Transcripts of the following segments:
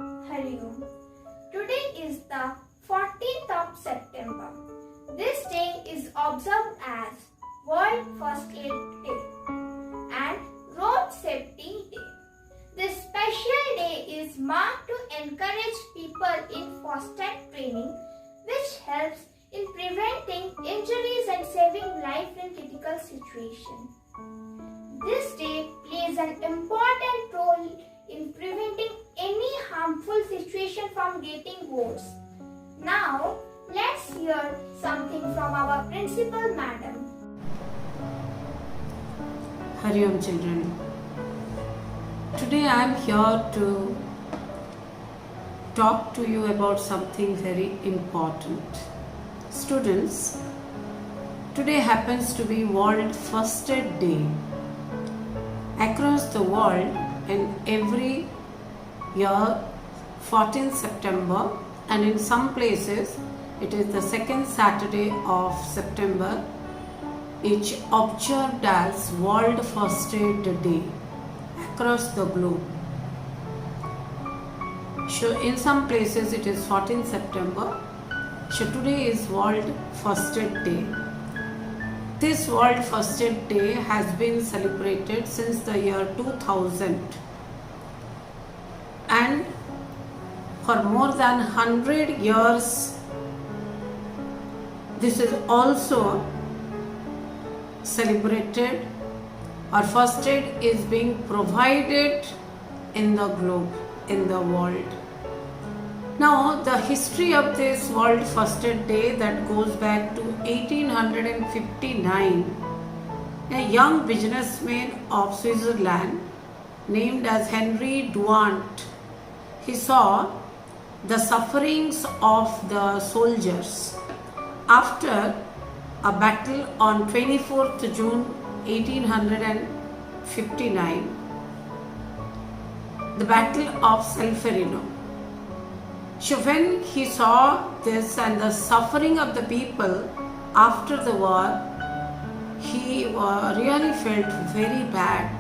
Hariom. Today is the 14th of September. This day is observed as World First Aid Day and Road Safety Day. This special day is marked to encourage people in first aid training, which helps in preventing injuries and saving life in critical situations. This day plays an important role in preventing any harmful situation from getting worse. Now, let's hear something from our principal madam. Hariom children. Today I am here to talk to you about something very important. Students, today happens to be World First Aid Day. Across the world, and every year 14th September, and in some places it is the second Saturday of September, each observed as World First Aid Day across the globe. So in some places it is 14th September. So today is World First Aid Day. This World First Aid Day has been celebrated since the year 2000, and for more than 100 years this is also celebrated, or first aid is being provided in the globe, in the world. Now, the history of this World First Aid Day that goes back to 1859, a young businessman of Switzerland named as Henry Duant, he saw the sufferings of the soldiers after a battle on 24th June 1859, the Battle of Solferino. So when he saw this and the suffering of the people after the war, he really felt very bad.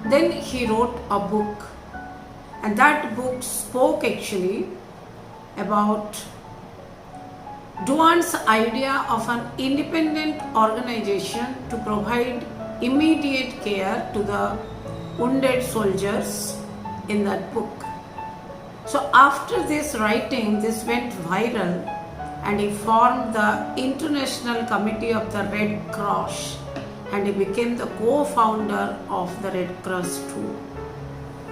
Then he wrote a book, and that book spoke actually about Duant's idea of an independent organization to provide immediate care to the wounded soldiers in that book. So after this writing, this went viral, and he formed the International Committee of the Red Cross, and he became the co-founder of the Red Cross too.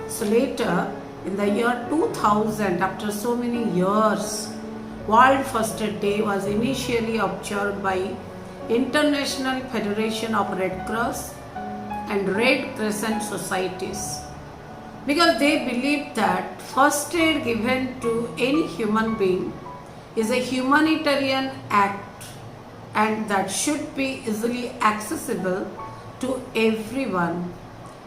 So later, in the year 2000, after so many years, World First Aid Day was initially observed by International Federation of Red Cross and Red Crescent societies, because they believe that first aid given to any human being is a humanitarian act, and that should be easily accessible to everyone.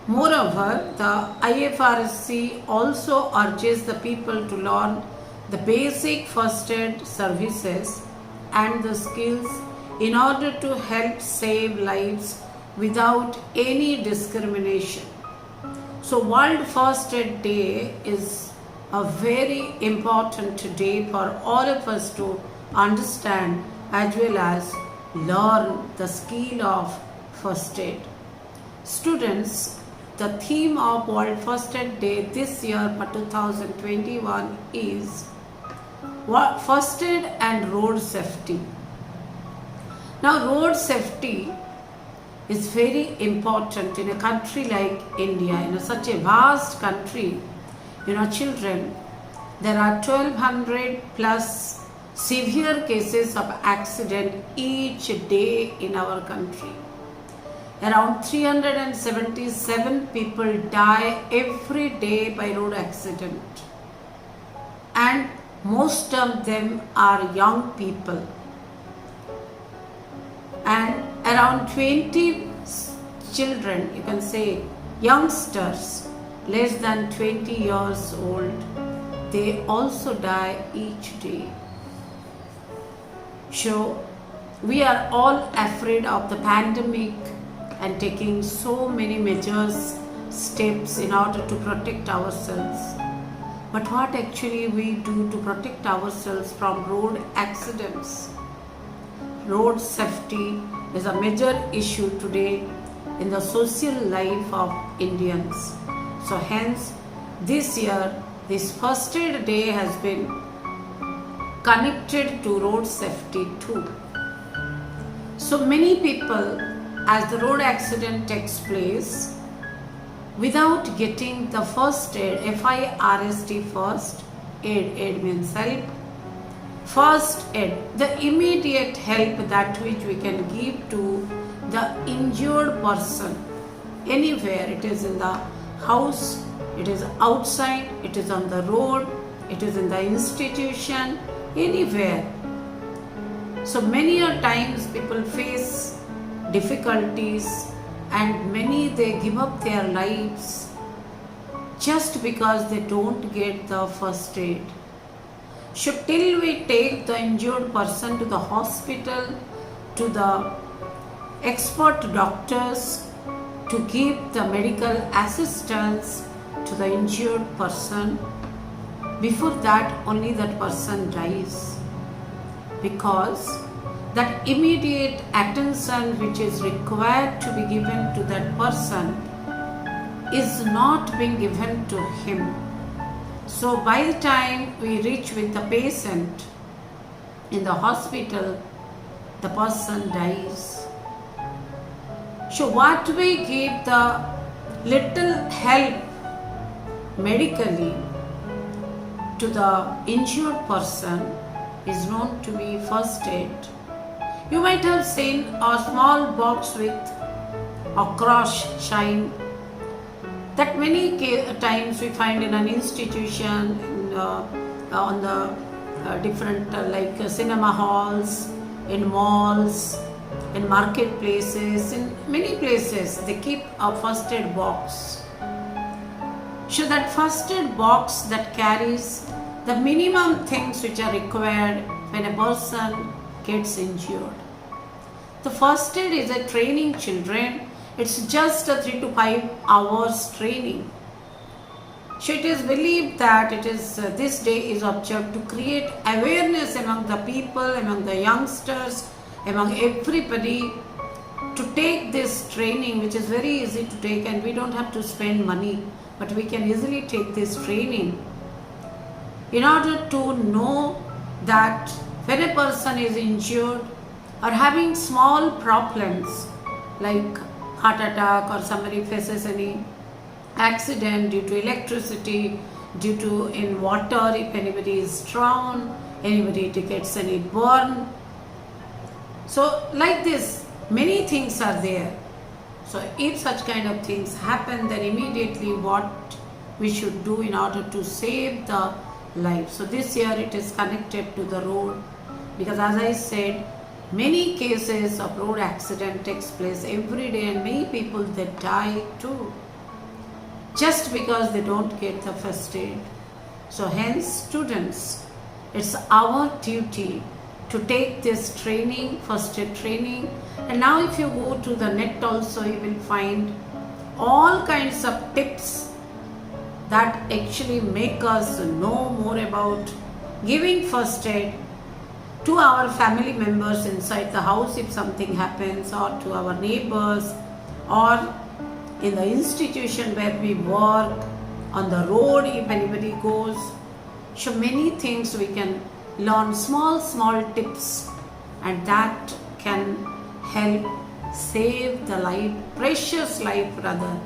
Moreover, the IFRC also urges the people to learn the basic first aid services and the skills in order to help save lives without any discrimination. So World First Aid Day is a very important day for all of us to understand as well as learn the skill of first aid. Students, the theme of World First Aid Day this year for 2021 is First Aid and Road Safety. Now, road safety is very important in a country like India, in such a vast country. Children, there are 1200 plus severe cases of accident each day in our country. Around 377 people die every day by road accident, and most of them are young people, and around 20 children, you can say youngsters less than 20 years old, they also die each day. So we are all afraid of the pandemic and taking so many measures, steps in order to protect ourselves. but what actually we do to protect ourselves from road accidents. Road safety is a major issue today in the social life of Indians. So hence this year this first aid day has been connected to road safety too. So many people, as the road accident takes place, without getting the first aid, FIRST, first aid means help, first aid, the immediate help that which we can give to the injured person anywhere. It is in the house, it is outside, it is on the road, it is in the institution, anywhere. So many a times people face difficulties and many they give up their lives just because they don't get the first aid. So till we take the injured person to the hospital, to the expert doctors to give the medical assistance to the injured person, before that only that person dies, because that immediate attention which is required to be given to that person is not being given to him. So by the time we reach with the patient in the hospital, the person dies. So what we give the little help medically to the injured person is known to be first aid. You might have seen a small box with a cross sign that many times we find in an institution, on the different like cinema halls, in malls, in marketplaces, in many places they keep a first aid box. So that first aid box that carries the minimum things which are required when a person gets injured. The first aid is a training, children. It's just a 3 to 5 hours training. So it is believed that it is this day is observed to create awareness among the people, among the youngsters, among everybody, to take this training, which is very easy to take, and we don't have to spend money, but we can easily take this training in order to know that when a person is injured or having small problems like heart attack, or somebody faces any accident due to electricity, due to in water, if anybody is drowned, anybody gets any burn. So like this, many things are there. So if such kind of things happen, then immediately what we should do in order to save the life. So this year it is connected to the road, because as I said, many cases of road accident takes place every day, and many people they die too, just because they don't get the first aid. So hence students, it's our duty to take this training, first aid training. And now if you go to the net also, you will find all kinds of tips that actually make us know more about giving first aid to our family members inside the house if something happens, or to our neighbors, or in the institution where we work, on the road if anybody goes. So many things we can learn, small tips, and that can help save the life, precious life rather,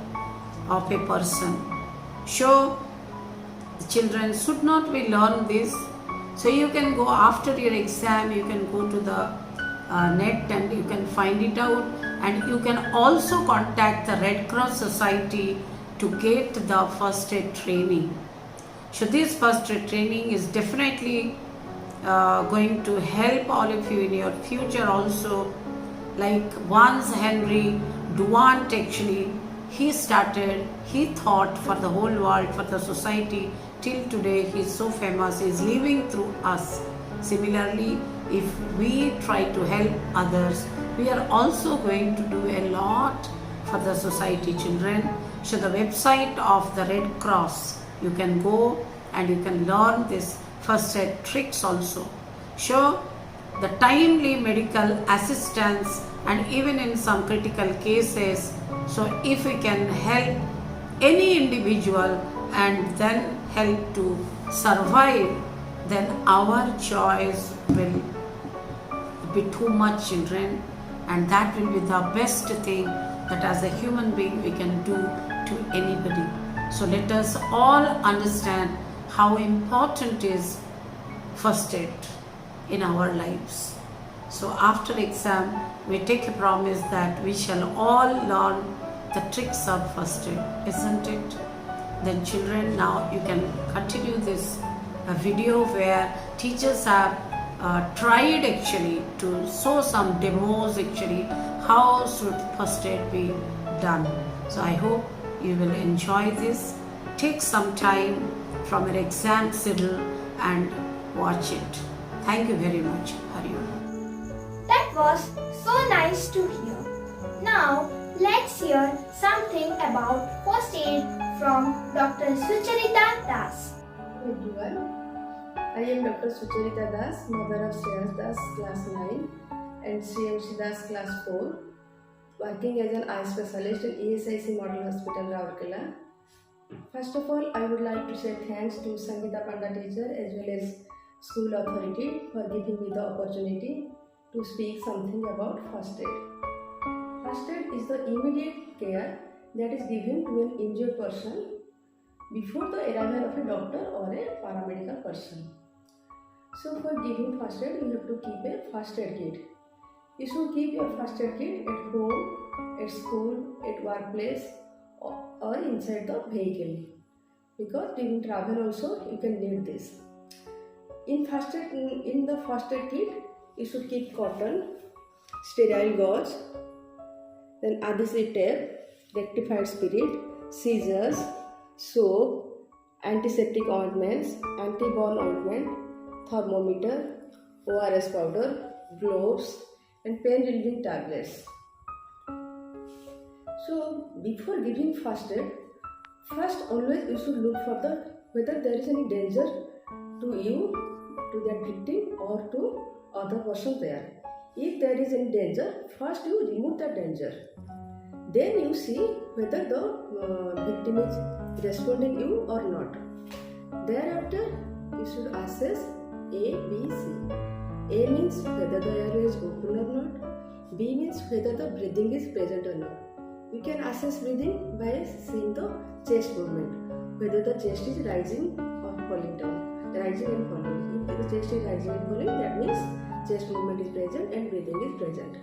of a person. So the children should not be learn this. So you can go after your exam, you can go to the net and you can find it out, and you can also contact the Red Cross Society to get the first aid training. So this first aid training is definitely going to help all of you in your future also. Like once Henry Durant actually, he thought for the whole world, for the society. Till today he is so famous, he is living through us. Similarly, if we try to help others, we are also going to do a lot for the society, children. So the website of the Red Cross, you can go and you can learn this first aid tricks also. Show the timely medical assistance, and even in some critical cases, so if we can help any individual and then help to survive, then our choice will be too much, children, and that will be the best thing that as a human being we can do to anybody. So let us all understand how important is first aid in our lives. So after exam, we take a promise that we shall all learn the tricks of first aid, isn't it? Then children, now you can continue this video where teachers have tried actually to show some demos actually how should first aid be done. So I hope you will enjoy this. Take some time from your exam schedule and watch it. Thank you very much. Hariom. That was so nice to hear. Now let's hear something about first aid from Dr. Sucharita Das. Everyone, I am Dr. Sucharita Das, mother of Shreyas Das, class 9, and Shreyamshi Das, class 4, working as an eye specialist in ESIC Model Hospital, Rourkela. First of all, I would like to say thanks to Sangeeta Panda teacher as well as school authority for giving me the opportunity to speak something about first aid. First aid is the immediate care that is given to an injured person before the arrival of a doctor or a paramedical person. So for giving first aid, you have to keep a first aid kit. You should keep your first aid kit at home, at school, at workplace, or inside the vehicle, because during travel also you can need this. In the first aid kit, you should keep cotton, sterile gauze, then adhesive tape, rectified spirit, scissors, soap, antiseptic ointments, anti-burn ointment, thermometer, ORS powder, gloves, and pain relieving tablets. So before giving first aid, first always you should look for whether there is any danger to you, to that victim, or to other person there. If there is any danger, first you remove the danger. Then you see whether the victim is responding you or not. Thereafter, you should assess A, B, C. A means whether the airway is open or not. B means whether the breathing is present or not. You can assess breathing by seeing the chest movement, whether the chest is rising or falling down, rising and falling. If the chest is rising and falling, that means chest movement is present and breathing is present.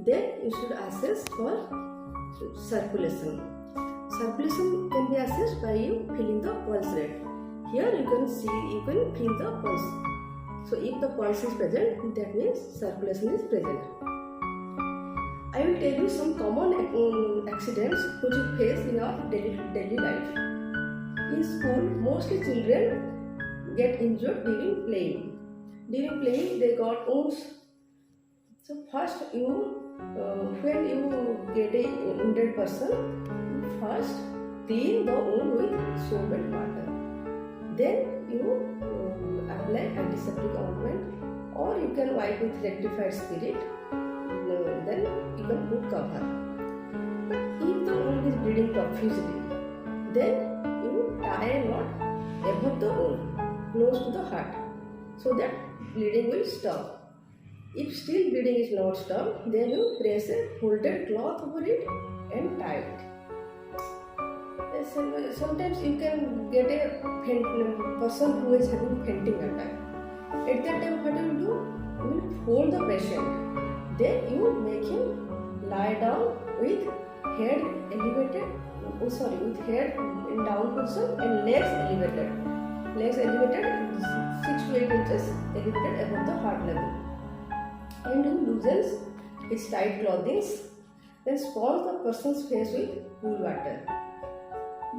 Then you should assess for circulation. Circulation can be assessed by you feeling the pulse rate. Here you can feel the pulse. So if the pulse is present, that means circulation is present. I will tell you some common accidents which you face in your daily life. In school, mostly children get injured during playing. During playing, they got wounds. So first, when you get a wounded person, first clean the wound with soap and water. Then you apply antiseptic ointment, or you can wipe with rectified spirit. Then you can put cover. But if the wound is bleeding profusely, then you tie a knot above the wound, close to the heart, so that bleeding will stop. If still bleeding is not stopped, then you press a folded cloth over it and tie it. Sometimes you can get a person who is having fainting attack. At that time, what you will do? You will hold the patient. Then you make him lie down with head elevated, with head in down position and legs elevated. Legs elevated 6 to 8 inches elevated above the heart level. And you loosens his tight clothing. Then sponge the person's face with cool water.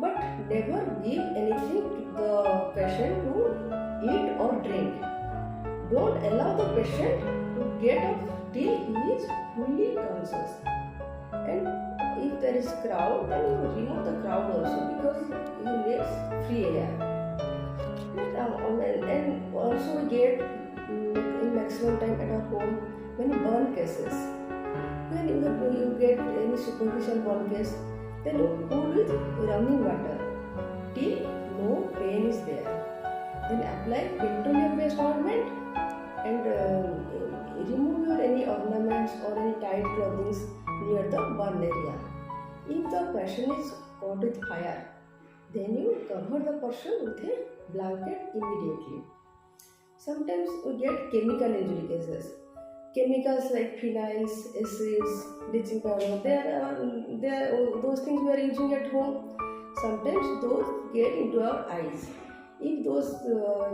But never give anything to the patient to eat or drink. Don't allow the patient to get up till he is fully conscious. And if there is crowd, then you remove the crowd also, because he needs free air. maximum time at our home many burn cases. When you get any superficial burn case, then you cool with running water till no pain is there. Then apply petroleum based ointment and remove your any ornaments or any tight clothing near the burn area. If the person is caught with fire, then you cover the person with a blanket immediately. Sometimes we get chemical injury cases. Chemicals like phenols, acids, bleaching powder, those things we are using at home. Sometimes those get into our eyes. If those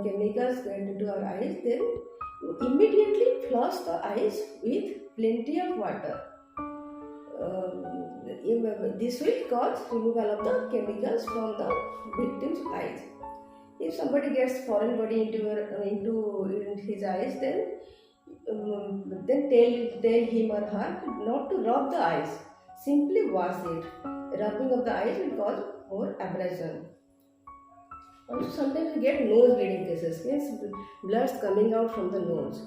chemicals get into our eyes, then you immediately flush the eyes with plenty of water. This will cause removal of the chemicals from the victim's eyes. If somebody gets foreign body into his eyes, then tell him or her not to rub the eyes. Simply wash it. Rubbing of the eyes will cause more abrasion. Also, sometimes we get nose bleeding cases, means blood coming out from the nose.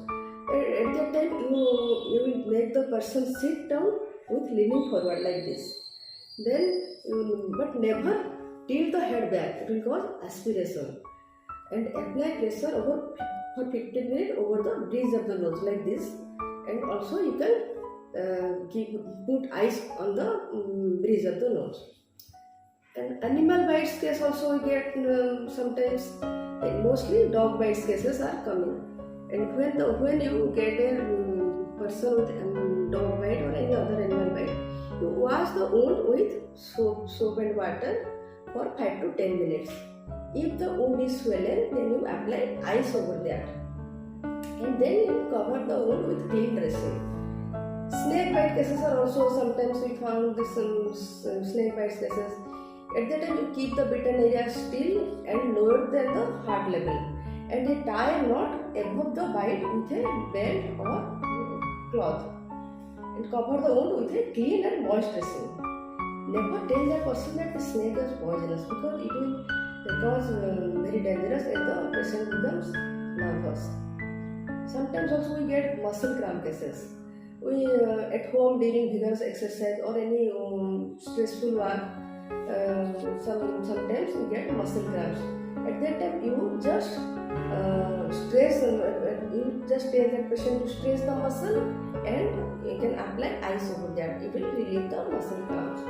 At that time, you will make the person sit down with leaning forward like this. Then, but never tilt the head back. It will cause aspiration. And apply pressure over for 15 minutes over the bridge of the nose like this. And also you can put ice on the bridge of the nose. And animal bites case also we get sometimes, and mostly dog bites cases are coming. And when you get a person with dog bite or any other animal bite, you wash the wound with soap and water for 5 to 10 minutes. If the wound is swollen, then you apply ice over that. And then you cover the wound with clean dressing. Snake bite cases are also sometimes we found this snake bite cases. At that time you keep the bitten area still and lower than the heart level. And you tie a knot above the bite with a belt or cloth. And cover the wound with a clean and moist dressing. Never tell that person that the snake is poisonous, because it will cause very dangerous and the patient becomes nervous. Sometimes also we get muscle cramp cases. We at home during vigorous exercise or any stressful work, sometimes we get muscle cramps. At that time you just tell that patient to stress the muscle and you can apply ice over that. It will relieve the muscle cramps.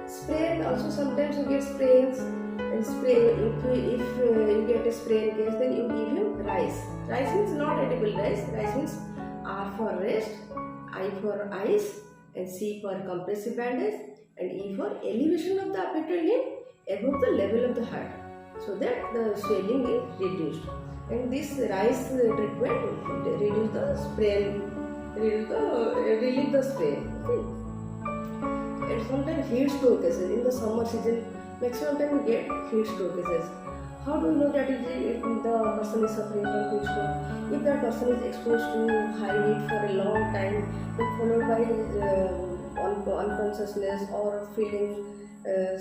Sprain also, sometimes you get sprains. And spray, if you get a sprain case, then you give him rice. Rice means not edible rice. Rice means R for rest, I for ice, and C for compressive bandage, and E for elevation of the apical limb above the level of the heart, so that the swelling is reduced. And this rice treatment reduce the sprain, relieve the sprain. Okay. And sometimes heat stroke cases in the summer season. Maximum time we get heat stroke cases. How do you know that the person is suffering from heat stroke? If that person is exposed to high heat for a long time, then followed by unconsciousness or feeling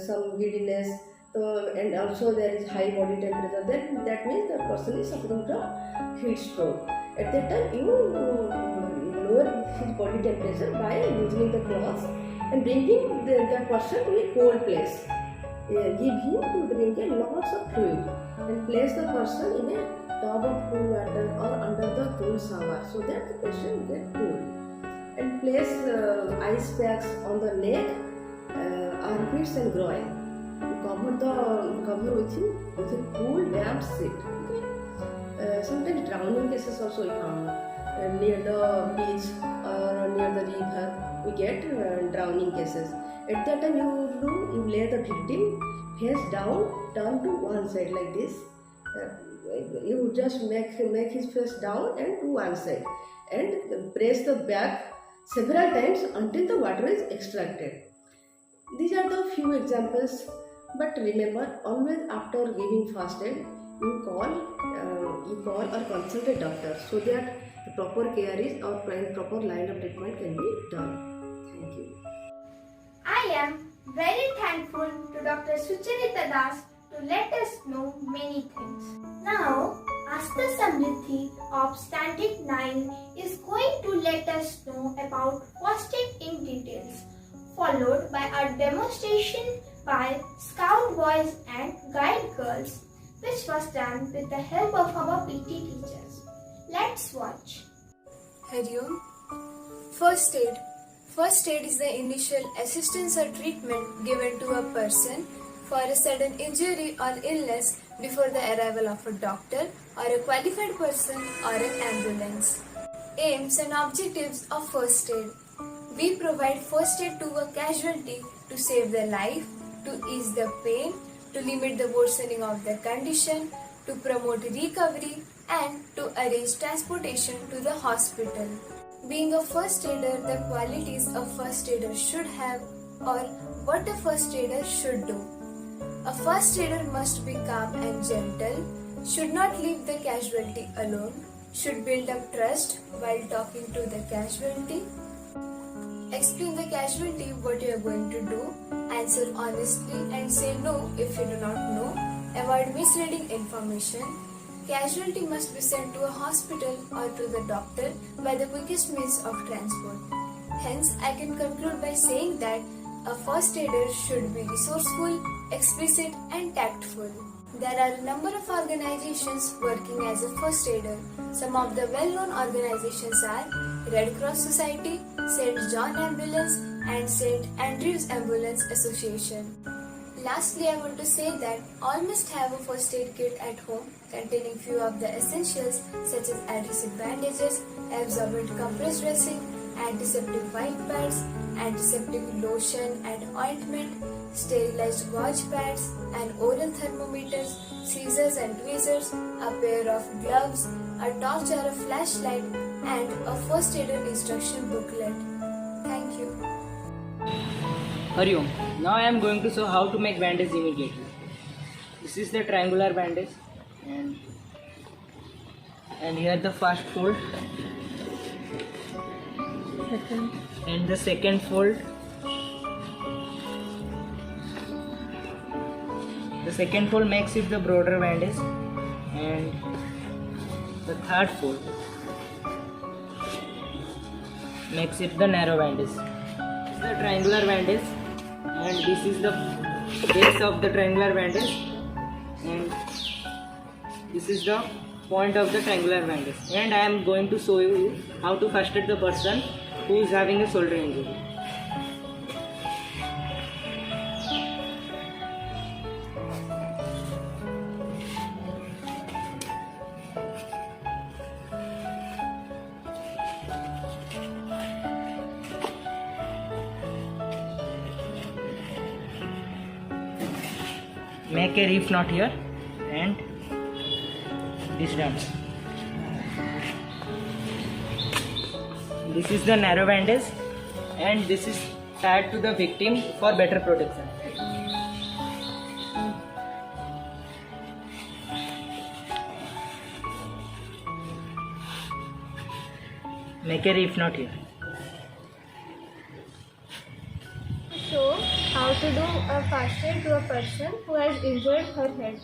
some giddiness, and also there is high body temperature, then that means the person is suffering from heat stroke. At that time, you lower his body temperature by loosening the cloths and bringing that person to a cold place. Give him to drink a lots of fluid and place the person in a tub of cool water or under the cool shower, so that the patient get cool. And place ice packs on the neck, armpits and groin. Cover with a cool damp sheet. Okay. Sometimes drowning cases also we found near the beach or near the river. We get drowning cases. At that time you lay the victim face down, turn to one side like this. You just make his face down and to one side, and press the back several times until the water is extracted. These are the few examples, but remember, always after giving first aid, you call or consult a doctor, so that the proper care is or proper line of treatment can be done. Thank you. I am very thankful to Dr. Sucharita Das to let us know many things. Now, Master Samriddhi of Standard 9 is going to let us know about first aid in details, followed by a demonstration by Scout boys and Guide girls, which was done with the help of our PT teachers. Let's watch. Hariom. First aid. First aid is the initial assistance or treatment given to a person for a sudden injury or illness before the arrival of a doctor or a qualified person or an ambulance. Aims and objectives of first aid. We provide first aid to a casualty to save their life, to ease the pain, to limit the worsening of their condition, to promote recovery, and to arrange transportation to the hospital. Being a first aider, the qualities a first aider should have or what a first aider should do. A first aider must be calm and gentle, should not leave the casualty alone, should build up trust while talking to the casualty, explain the casualty what you are going to do, answer honestly and say no if you do not know, avoid misleading information. Casualty must be sent to a hospital or to the doctor by the quickest means of transport. Hence, I can conclude by saying that a first aider should be resourceful, explicit and tactful. There are a number of organizations working as a first aider. Some of the well-known organizations are Red Cross Society, St. John Ambulance and St. Andrews Ambulance Association. Lastly, I want to say that all must have a first aid kit at home containing few of the essentials such as adhesive bandages, absorbent compress dressing, antiseptic white pads, antiseptic lotion and ointment, sterilized gauze pads, and oral thermometers, scissors and tweezers, a pair of gloves, a torch or a flashlight, and a first aider instruction booklet. Thank you. Hariom. Now I am going to show how to make bandage immediately. This is the triangular bandage and here the first fold and the second fold. The second fold makes it the broader bandage and the third fold makes it the narrow bandage. This is the triangular bandage and this is the base of the triangular bandage and this is the point of the triangular bandage, and I am going to show you how to first aid the person who is having a shoulder injury. Make a reef knot here and this down. This is the narrow bandage and this is tied to the victim for better protection. Make a reef knot here. Show how to do a first aid to a person who has injured her head.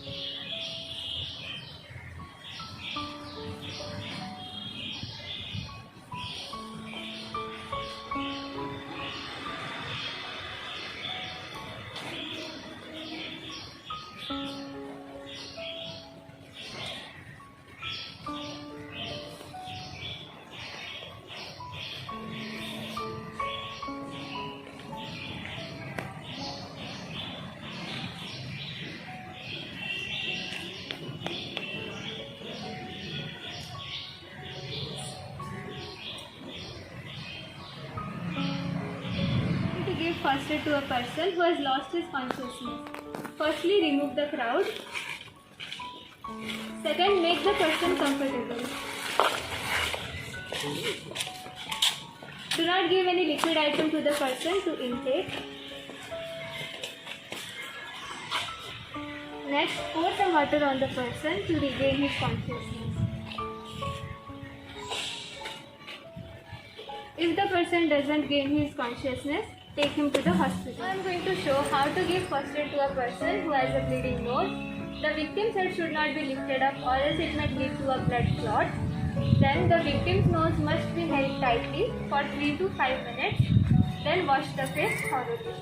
Give first aid to a person who has lost his consciousness. Firstly, remove the crowd. Second, make the person comfortable. Do not give any liquid item to the person to intake. Next, pour some water on the person to regain his consciousness. If the person doesn't gain his consciousness, take him to the hospital. I am going to show how to give first aid to a person who has a bleeding nose, The victim's head should not be lifted up or else it might lead to a blood clot. Then the victim's nose must be held tightly for 3 to 5 minutes. Then wash the face thoroughly.